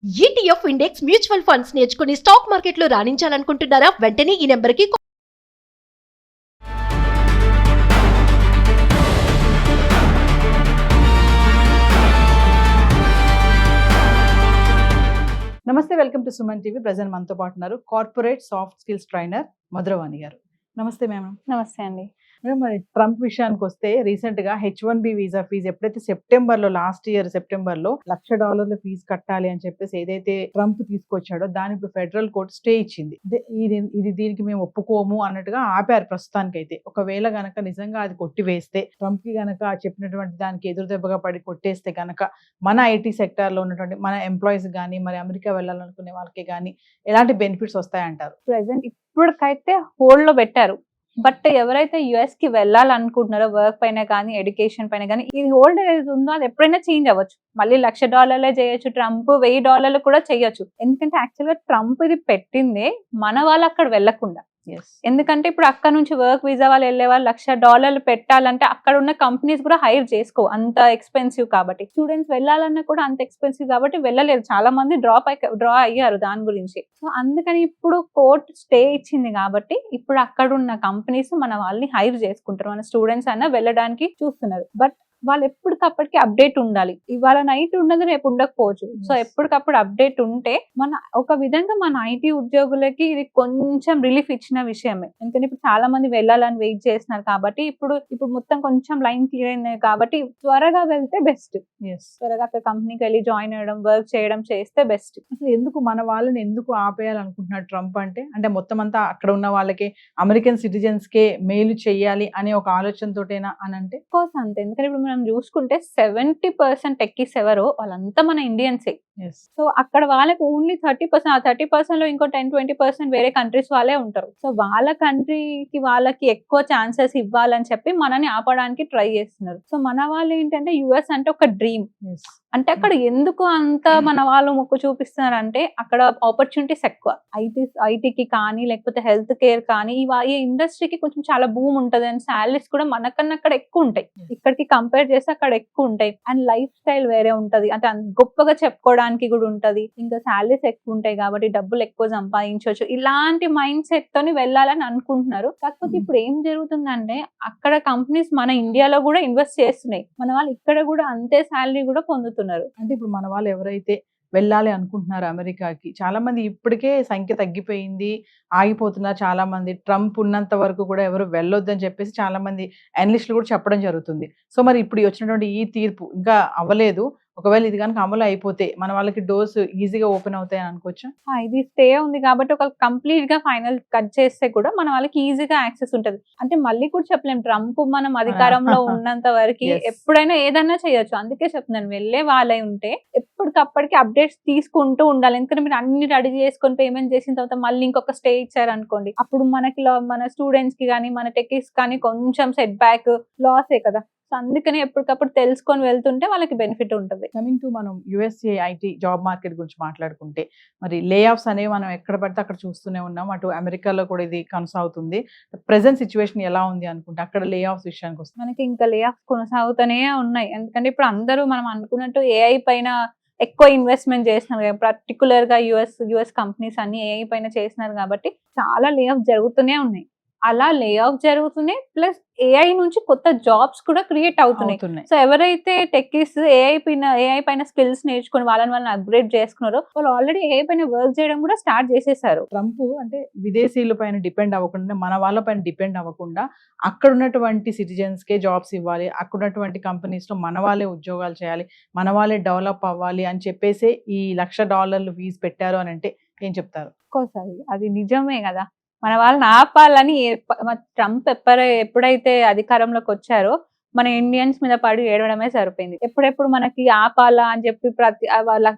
ETF index mutual funds నేర్చుకుని stock మార్కెట్లో రాణించాలనుకుంటున్నారా? వెంటనే ఈ నెంబర్కి నమస్తే, welcome to Suman TV. Present మనతో పాటు ఉన్నారు corporate soft skills trainer Madhuravani గారు. నమస్తే మ్యామ్. నమస్తే అండి. మరి ట్రంప్ విషయానికి వస్తే రీసెంట్ గా H1B వీసా ఫీజు ఎప్పుడైతే సెప్టెంబర్ లో లాస్ట్ ఇయర్ సెప్టెంబర్ లో $1,00,000 ఫీజు కట్టాలి అని చెప్పేసి ఏదైతే ట్రంప్ తీసుకొచ్చాడో దాని ఇప్పుడు ఫెడరల్ కోర్ట్ స్టే ఇచ్చింది. ఇది దీనికి మేము ఒప్పుకోము అన్నట్టుగా ఆపారు ప్రస్తుతానికైతే. ఒకవేళ గనక నిజంగా అది కొట్టివేస్తే, ట్రంప్ కి గనక చెప్పినటువంటి దానికి ఎదురు దెబ్బగా పడి కొట్టేస్తే గనక మన ఐటీ సెక్టార్ లో ఉన్నటువంటి మన ఎంప్లాయీస్ కానీ, మరి అమెరికా వెళ్ళాలనుకునే వాళ్ళకి కానీ ఎలాంటి బెనిఫిట్స్ వస్తాయంటారు? ప్రెసెంట్ ఇప్పటికైతే హోల్డ్ లో పెట్టారు. బట్ ఎవరైతే యుఎస్ కి వెళ్ళాలనుకుంటున్నారో వర్క్ పైన కానీ, ఎడ్యుకేషన్ పైన కానీ, ఇది హోల్డ్ ఏది ఉందో అది ఎప్పుడైనా చేంజ్ అవ్వచ్చు. మళ్ళీ $1,00,000 చేయొచ్చు, ట్రంప్ $1,000 కూడా చేయొచ్చు. ఎందుకంటే యాక్చువల్ గా ట్రంప్ ఇది పెట్టిందే మన వాళ్ళు అక్కడ వెళ్లకుండా. ఎందుకంటే ఇప్పుడు అక్కడ నుంచి వర్క్ వీసా వాళ్ళు వెళ్ళే వాళ్ళు $1,00,000 పెట్టాలంటే అక్కడ ఉన్న కంపెనీస్ కూడా హైర్ చేసుకో, అంత ఎక్స్పెన్సివ్ కాబట్టి. స్టూడెంట్స్ వెళ్ళాలన్నా కూడా అంత ఎక్స్పెన్సివ్ కాబట్టి వెళ్ళలేరు. చాలా మంది డ్రా అయ్యారు దాని గురించి. సో అందుకని ఇప్పుడు కోర్ట్ స్టే ఇచ్చింది కాబట్టి ఇప్పుడు అక్కడ ఉన్న కంపెనీస్ మన వాళ్ళని హైర్ చేసుకుంటారు. మన స్టూడెంట్స్ అయినా వెళ్ళడానికి చూస్తున్నారు. బట్ వాళ్ళు ఎప్పటికప్పటికి అప్డేట్ ఉండాలి. ఇవాళ నైట్ ఉన్నది రేపు ఉండకపోవచ్చు. సో ఎప్పటికప్పుడు అప్డేట్ ఉంటే మన ఒక విధంగా మన ఐటీ ఉద్యోగులకి ఇది కొంచెం రిలీఫ్ ఇచ్చిన విషయమే. ఎందుకంటే ఇప్పుడు చాలా మంది వెళ్ళాలని వెయిట్ చేస్తున్నారు కాబట్టి ఇప్పుడు మొత్తం కొంచెం లైన్ క్లియర్ అయింది కాబట్టి త్వరగా వెళ్తే బెస్ట్. త్వరగా అక్కడ కంపెనీకి వెళ్ళి జాయిన్ అవ్వడం, వర్క్ చేయడం చేస్తే బెస్ట్. అసలు ఎందుకు మన వాళ్ళని ఎందుకు ఆపేయాలనుకుంటున్నాడు ట్రంప్? అంటే మొత్తం అంతా అక్కడ ఉన్న వాళ్ళకి, అమెరికన్ సిటిజన్స్ కే మేలు చెయ్యాలి అనే ఒక ఆలోచనతోటేనా అని అంటే? కోర్స్ అంతే. ఎందుకంటే ఇప్పుడు మనం చూసుకుంటే 70% టెక్కీస్ ఎవరో వాళ్ళంతా మన ఇండియన్సే. సో అక్కడ వాళ్ళకి ఓన్లీ 30%, ఆ 30% లో ఇంకో 10-20% వేరే కంట్రీస్ వాళ్ళే ఉంటారు. సో వాళ్ళ కంట్రీకి వాళ్ళకి ఎక్కువ ఛాన్సెస్ ఇవ్వాలని చెప్పి మనని ఆపడానికి ట్రై చేస్తున్నారు. సో మన వాళ్ళు ఏంటంటే యుఎస్ అంటే ఒక డ్రీమ్. అంటే అక్కడ ఎందుకు అంత మన వాళ్ళు మొక్కు చూపిస్తున్నారు అంటే అక్కడ ఆపర్చునిటీస్ ఎక్కువ. ఐటీకి కానీ, లేకపోతే హెల్త్ కేర్ కానీ, ఈ ఇండస్ట్రీకి కొంచెం చాలా భూమి ఉంటది. అండ్ శాలరీస్ కూడా మనకన్నా అక్కడ ఎక్కువ ఉంటాయి. ఇక్కడికి కంపేర్ చేస్తే అక్కడ ఎక్కువ ఉంటాయి. అండ్ లైఫ్ స్టైల్ వేరే ఉంటది. అంటే గొప్పగా చెప్పుకోవడానికి కూడా ఉంటది. ఇంకా శాలరీస్ ఎక్కువ ఉంటాయి కాబట్టి డబ్బులు ఎక్కువ సంపాదించవచ్చు. ఇలాంటి మైండ్ సెట్ తోని వెళ్ళాలని అనుకుంటున్నారు. కాకపోతే ఇప్పుడు ఏం జరుగుతుందంటే అక్కడ కంపెనీస్ మన ఇండియాలో కూడా ఇన్వెస్ట్ చేస్తున్నాయి. మన వాళ్ళు ఇక్కడ కూడా అంతే శాలరీ కూడా పొందుతున్నారు. అంటే ఇప్పుడు మన వాళ్ళు ఎవరైతే వెళ్ళాలి అనుకుంటున్నారు అమెరికాకి, చాలా మంది ఇప్పటికే సంఖ్య తగ్గిపోయింది, ఆగిపోతున్నారు. చాలా మంది ట్రంప్ ఉన్నంత వరకు కూడా ఎవరు వెళ్ళొద్దని చెప్పేసి చాలా మంది అనలిస్టులు కూడా చెప్పడం జరుగుతుంది. సో మరి ఇప్పుడు వచ్చినటువంటి ఈ తీర్పు ఇంకా అవ్వలేదు. ఒకవేళ ఇది కనుక అమలు అయిపోతే మన వాళ్ళకి డోర్స్ ఈజీగా ఓపెన్ అవుతాయని అనుకోవచ్చా? ఇది స్టే ఉంది కాబట్టి ఒక కంప్లీట్ గా ఫైనల్ కట్ చేస్తే కూడా మన వాళ్ళకి ఈజీగా యాక్సెస్ ఉంటది. అంటే మళ్ళీ కూడా చెప్పలేం, ట్రంప్ మనం అధికారంలో ఉన్నంత వరకు ఎప్పుడైనా ఏదైనా చేయొచ్చు. అందుకే చెప్తున్నాను, వెళ్ళే వాళ్ళే ఉంటే ఎప్పటికప్పటికి అప్డేట్స్ తీసుకుంటూ ఉండాలి. ఎందుకంటే మీరు అన్ని రెడీ చేసుకొని పేమెంట్ చేసిన తర్వాత మళ్ళీ ఇంకొక స్టే ఇచ్చారు అనుకోండి, అప్పుడు మనకి మన స్టూడెంట్స్ కి కానీ, మన టెక్కీస్ కానీ కొంచెం సెట్ బ్యాక్, లాసే కదా. సో అందుకని ఎప్పటికప్పుడు తెలుసుకొని వెళ్తుంటే వాళ్ళకి బెనిఫిట్ ఉంటుంది. కమింగ్ టు మనం యుఎస్ఏ ఐటీ జాబ్ మార్కెట్ గురించి మాట్లాడుకుంటే, మరి లే ఆఫ్స్ అనేవి మనం ఎక్కడ పడితే అక్కడ చూస్తూనే ఉన్నాం. అటు అమెరికాలో కూడా ఇది కొనసాగుతుంది. ప్రెసెంట్ సిచ్యువేషన్ ఎలా ఉంది అనుకుంటే అక్కడ లే ఆఫ్స్ విషయానికి వస్తుంది? మనకి ఇంకా లే ఆఫ్స్ కొనసాగుతూనే ఉన్నాయి. ఎందుకంటే ఇప్పుడు అందరూ మనం అనుకున్నట్టు ఏఐ పైన ఎక్కువ ఇన్వెస్ట్మెంట్ చేస్తున్నారు. పర్టికులర్ గా యుఎస్ కంపెనీస్ అన్ని ఏఐ పైన చేస్తున్నారు కాబట్టి చాలా లే ఆఫ్ జరుగుతూనే ఉన్నాయి. అలా లే ఆఫ్ జరుగుతున్నాయి, ప్లస్ ఏఐ నుంచి కొత్త జాబ్స్ కూడా క్రియేట్ అవుతున్నాయి. సో ఎవరైతే టెక్కీస్ ఏఐ పైన స్కిల్స్ నేర్చుకుని వాళ్ళని అప్గ్రేడ్ చేసుకున్నారో వాళ్ళు ఆల్రెడీ ఏఐ పైన వర్క్ చేయడం కూడా స్టార్ట్ చేసేసారు. ట్రంప్ అంటే విదేశీయుల పైన డిపెండ్ అవ్వకుండా, మన వాళ్ళ పైన డిపెండ్ అవ్వకుండా అక్కడ ఉన్నటువంటి సిటిజన్స్ కే జాబ్స్ ఇవ్వాలి, అక్కడ ఉన్నటువంటి కంపెనీస్ లో మన వాళ్ళే ఉద్యోగాలు చేయాలి, మన వాళ్ళే డెవలప్ అవ్వాలి అని చెప్పేసి ఈ $1,00,000 ఫీజు పెట్టారు అని అంటే ఏం చెప్తారు? అది నిజమే కదా. మన వాళ్ళని ఆపాలని ట్రంప్ ఎప్పుడైతే అధికారంలోకి వచ్చారో మన ఇండియన్స్ మీద పడి ఏడవడమే సరిపోయింది. ఎప్పుడెప్పుడు మనకి ఆపాలా అని చెప్పి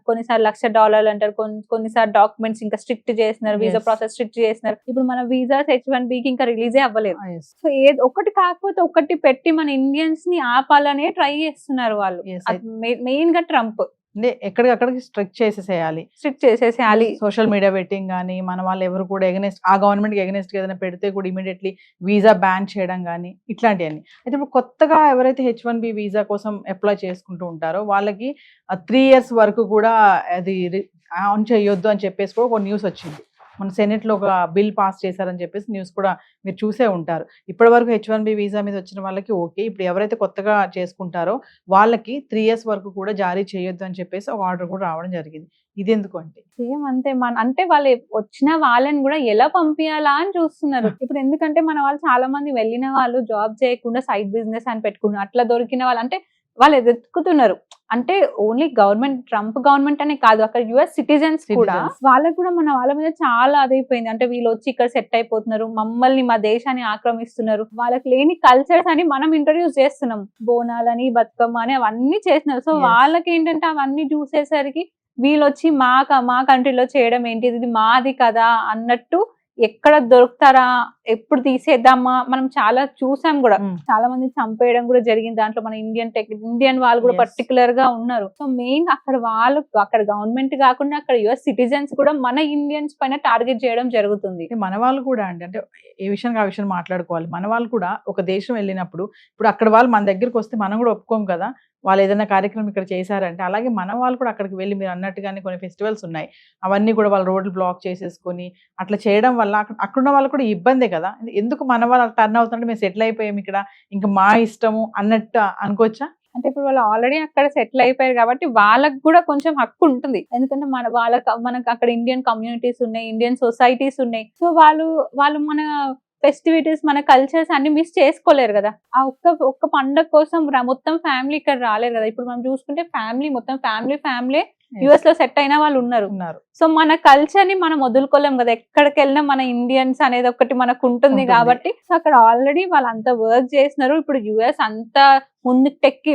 కొన్నిసార్లు $1,00,000 అంటారు, కొన్నిసార్లు డాక్యుమెంట్స్ ఇంకా స్ట్రిక్ట్ చేస్తున్నారు, వీసా ప్రాసెస్ స్ట్రిక్ట్ చేస్తున్నారు. ఇప్పుడు మన వీసాస్ H1Bకి ఇంకా రిలీజే అవ్వలేదు. సో ఒకటి కాకపోతే ఒకటి పెట్టి మన ఇండియన్స్ ని ఆపాలనే ట్రై చేస్తున్నారు వాళ్ళు. మెయిన్ గా ట్రంప్ ఎక్కడికక్కడికి స్ట్రిక్ట్ చేసేసేయాలి. సోషల్ మీడియా వెట్టింగ్ కానీ, మన వాళ్ళు ఎవరు కూడా ఎగనెస్ట్ ఆ గవర్నమెంట్ కి ఎగనెస్ట్ ఏదైనా పెడితే కూడా ఇమీడియట్లీ వీసా బ్యాన్ చేయడం కానీ ఇట్లాంటివన్నీ. అయితే ఇప్పుడు కొత్తగా ఎవరైతే H1B వీసా కోసం అప్లై చేసుకుంటూ ఉంటారో వాళ్ళకి 3 years వరకు కూడా అది ఆన్ చేయొద్దు అని చెప్పేసి కూడా ఒక న్యూస్ వచ్చింది. మన సెనెట్లో ఒక బిల్ పాస్ చేశారని చెప్పేసి న్యూస్ కూడా మీరు చూసే ఉంటారు. ఇప్పటి వరకు H1B వీసా మీద వచ్చిన వాళ్ళకి ఓకే. ఇప్పుడు ఎవరైతే కొత్తగా చేసుకుంటారో వాళ్ళకి 3 years వరకు కూడా జారీ చేయొద్దు అని చెప్పేసి ఒక ఆర్డర్ కూడా రావడం జరిగింది. ఇది ఎందుకు అంటే సేమ్ అంతే. అంటే వాళ్ళు వచ్చిన వాళ్ళని కూడా ఎలా పంపించాలా అని చూస్తున్నారు. ఇప్పుడు ఎందుకంటే మన వాళ్ళు చాలా మంది వెళ్ళిన వాళ్ళు జాబ్ చేయకుండా సైడ్ బిజినెస్ అని పెట్టుకున్నారు. అట్లా దొరికిన వాళ్ళు అంటే వాళ్ళు ఎదుర్కొతున్నారు. అంటే ఓన్లీ గవర్నమెంట్, ట్రంప్ గవర్నమెంట్ అనే కాదు, అక్కడ యుఎస్ సిటిజన్స్ కూడా వాళ్ళకు కూడా మన వాళ్ళ మీద చాలా అదైపోయింది. అంటే వీళ్ళు వచ్చి ఇక్కడ సెట్ అయిపోతున్నారు, మమ్మల్ని మా దేశాన్ని ఆక్రమిస్తున్నారు, వాళ్ళకి లేని కల్చర్స్ అని మనం ఇంట్రడ్యూస్ చేస్తున్నాం. బోనాలని, బతుకమ్మ అని అవన్నీ చేస్తున్నారు. సో వాళ్ళకి ఏంటంటే అవన్నీ చూసేసరికి వీళ్ళు వచ్చి మా కంట్రీలో చేయడం ఏంటి, ఇది మాది కదా అన్నట్టు ఎక్కడ దొరుకుతారా, ఎప్పుడు తీసేద్దామా, మనం చాలా చూసాం కూడా. చాలా మంది చంపేయడం కూడా జరిగింది. దాంట్లో మన ఇండియన్ వాళ్ళు కూడా పర్టికులర్ గా ఉన్నారు. సో మెయిన్ అక్కడ గవర్నమెంట్ కాకుండా అక్కడ యుఎస్ సిటిజన్స్ కూడా మన ఇండియన్స్ పైన టార్గెట్ చేయడం జరుగుతుంది. మన వాళ్ళు కూడా అంటే ఏ విషయానికి ఆ విషయం మాట్లాడుకోవాలి. మన వాళ్ళు కూడా ఒక దేశం వెళ్ళినప్పుడు ఇప్పుడు అక్కడ వాళ్ళు మన దగ్గరికి వస్తే మనం కూడా ఒప్పుకోం కదా, వాళ్ళు ఏదైనా కార్యక్రమం ఇక్కడ చేశారంటే. అలాగే మన వాళ్ళు కూడా అక్కడికి వెళ్ళి మీరు అన్నట్టుగానే కొన్ని ఫెస్టివల్స్ ఉన్నాయి, అవన్నీ కూడా వాళ్ళు రోడ్లు బ్లాక్ చేసేసుకొని అట్లా చేయడం వల్ల అక్కడున్న వాళ్ళు కూడా ఇబ్బందే కదా. ఎందుకు మన వాళ్ళు టర్న్ అవుతుంటే మేము సెటిల్ అయిపోయాం ఇక్కడ, ఇంకా మా ఇష్టము అన్నట్టు అనుకోవచ్చా? అంటే ఇప్పుడు వాళ్ళు ఆల్రెడీ అక్కడ సెటిల్ అయిపోయారు కాబట్టి వాళ్ళకి కూడా కొంచెం హక్కు ఉంటుంది. ఎందుకంటే మనకు అక్కడ ఇండియన్ కమ్యూనిటీస్ ఉన్నాయి, ఇండియన్ సొసైటీస్ ఉన్నాయి. సో వాళ్ళు మన ఫెస్టివిటీస్, మన కల్చర్స్ అన్ని మిస్ చేసుకోలేరు కదా. ఆ ఒక్క పండగ కోసం మొత్తం ఫ్యామిలీ ఇక్కడ రాలేరు కదా. ఇప్పుడు మనం చూసుకుంటే మొత్తం ఫ్యామిలీ యుఎస్ లో సెట్ అయిన వాళ్ళు ఉన్నారు. సో మన కల్చర్ ని మనం వదులుకోలేం కదా. ఎక్కడికి వెళ్ళినా మన ఇండియన్స్ అనేది ఒకటి మనకు ఉంటుంది కాబట్టి. సో అక్కడ ఆల్రెడీ వాళ్ళు అంత వర్క్ చేస్తున్నారు. ఇప్పుడు యుఎస్ అంత ముందుకు టెక్కి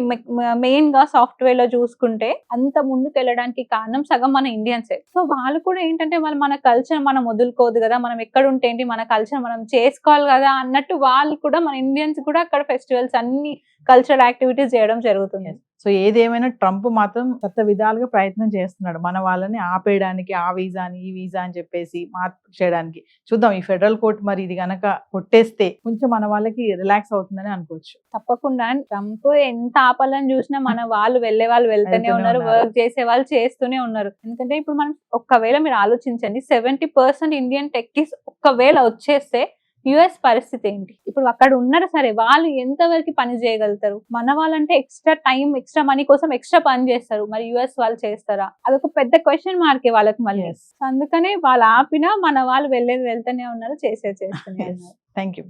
మెయిన్ గా సాఫ్ట్వేర్ లో చూసుకుంటే అంత ముందుకు వెళ్ళడానికి కారణం సగం మన ఇండియన్సే. సో వాళ్ళు కూడా ఏంటంటే వాళ్ళు మన కల్చర్ మనం వదులుకోదు కదా, మనం ఎక్కడ ఉంటే ఏంటి, మన కల్చర్ మనం చేసుకోవాలి కదా అన్నట్టు వాళ్ళు కూడా, మన ఇండియన్స్ కూడా అక్కడ ఫెస్టివల్స్ అన్ని కల్చరల్ యాక్టివిటీస్ చేయడం జరుగుతుంది. సో ఏదేమైనా ట్రంప్ మాత్రం కొత్త విధాలుగా ప్రయత్నం చేస్తున్నాడు మన వాళ్ళని ఆపేయడానికి, ఆ వీసాని ఈ వీసా అని చెప్పేసి మార్పు చేయడానికి. చూద్దాం ఈ ఫెడరల్ కోర్ట్ మరి ఇది గనక కొట్టేస్తే కొంచెం మన వాళ్ళకి రిలాక్స్ అవుతుందని అనుకోవచ్చు. తప్పకుండా ట్రంప్ ఎంత ఆపాలని చూసినా మన వాళ్ళు వెళ్ళే వాళ్ళు వెళ్తూనే ఉన్నారు, వర్క్ చేసే వాళ్ళు చేస్తూనే ఉన్నారు. ఎందుకంటే ఇప్పుడు మనం ఒక్కవేళ మీరు ఆలోచించండి, 70% ఇండియన్ టెక్కీస్ ఒక్కవేళ వచ్చేస్తే యుఎస్ పరిస్థితి ఏంటి? ఇప్పుడు అక్కడ ఉన్నారు సరే, వాళ్ళు ఎంతవరకు పని చేయగలుగుతారు? మన వాళ్ళంటే ఎక్స్ట్రా టైం, ఎక్స్ట్రా మనీ కోసం ఎక్స్ట్రా పని చేస్తారు, మరి యుఎస్ వాళ్ళు చేస్తారా? అదొక పెద్ద క్వశ్చన్ మార్కే వాళ్ళకి మళ్ళీ. అందుకనే వాళ్ళు ఆపినా మన వాళ్ళు వెళ్తూనే ఉన్నారు, చేస్తూనే ఉన్నారు. Thank you.